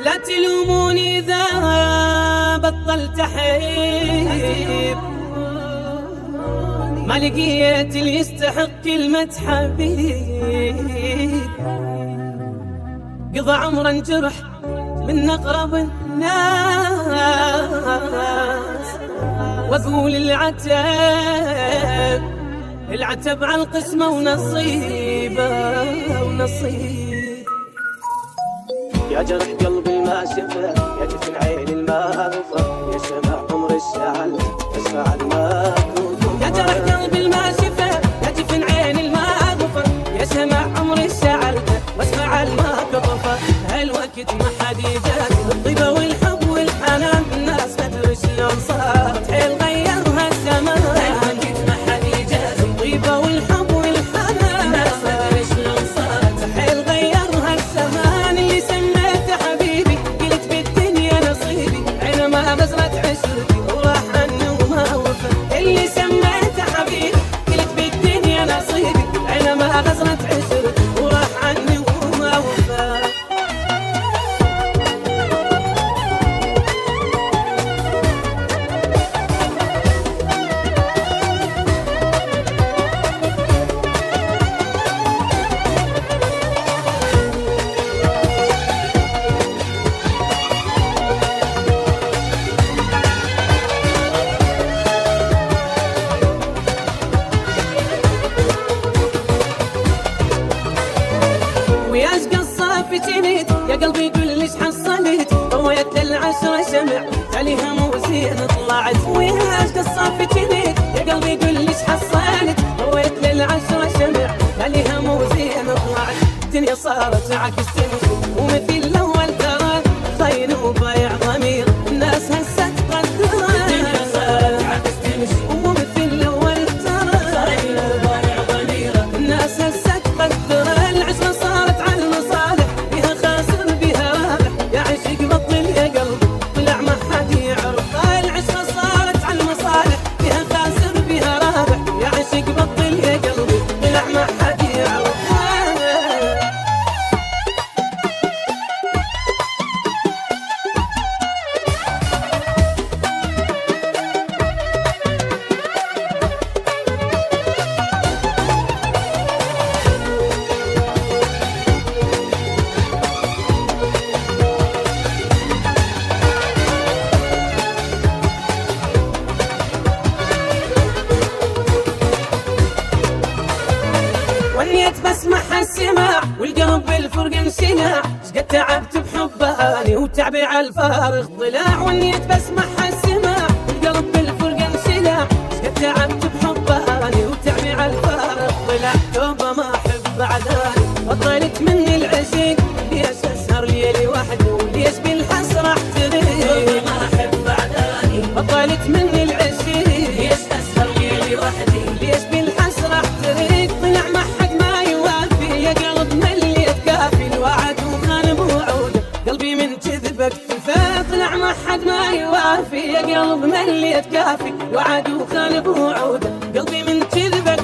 لا تلوموني إذا بطلت أحب، ما لقيت اللي يستحق كلمة حبيب. قضى عمر انجرح من أقرب الناس، وأقول العتب على القسمة ونصيبه ونصيب. يا جرح قلبي ما شفه، يا جفن عين المغفر، يا شمع عمر الشعل اسمع المكتوب. يا جرح قلبي ما شفه، يا جفن عين المغفر، يا شمع عمر الشعل واسمع المكتوب. هالوقت ما حد يجاز الطيبة والحب والحنان، الناس ما تدري شلون صارت حيل غيرها الزمان. هالوقت ما حد يجاز الطيبة والحب والحنان، الناس ما تدري شلون صارت حيل غيرها الزمان. اللي سميته حبيبي قلت بالدنيا نصيبي، حينما بزرت عشرتي وراح عني وما وفى. اللي سميته حبيبي قلت بالدنيا نصيبي، حينما غزرت عشرتي وراح عني وما وفى. وياش قصة في جنيت يا قلبي قول ليش حصلت، ضويت للعشرة شمع عليها مو زين طلعت. وياش قصة في جنيت يا قلبي قول ليش حصلت، ضويت للعشرة شمع عليها مو زين طلعت. الدنيا صارت عكس تمشي ومثل الاول ترى، خاين وبايع ضمير الناس هسه تقدر. الدنيا صارت عكس تمشي ومثل الاول ترى، خاين وبايع ضمير الناس هسه تقدر. العشرة صارت على المصالح، بيها خاسر بيها رابح، يا عشق بطل يا قلبي طلع ما حد يعرف. العشرة صارت على المصالح، بيها خاسر بيها رابح، يا عشق بطل يا قلبي طلع ما حد يعرف. ونيت بسمعها السماع والقلب بالفرق انشناع، شقد تعبت بحباني وتعبي على الفارغ طلع. ونيت بسمعها السماع والقلب بالفرق انشناع، شقد تعبت بحباني وتعبي على الفارغ طلع. توبة ما احب بعداني بطلت مني العشق، ليش اسهر ليلي وحدي وليش بالحسرة احترق. توبة ما احب بعداني بطلت مني العشق، ليش اسهر ليلي وحدي ليش بالحسرة احترق. طلع ما حد ما يوافي يا قلب مليت كافي، الوعد وخان بوعوده قلبي من كذبك اكتفى. طلع ما حد ما يوافي يا قلب مليت كافي، الوعد وخان بوعوده قلبي من كذبك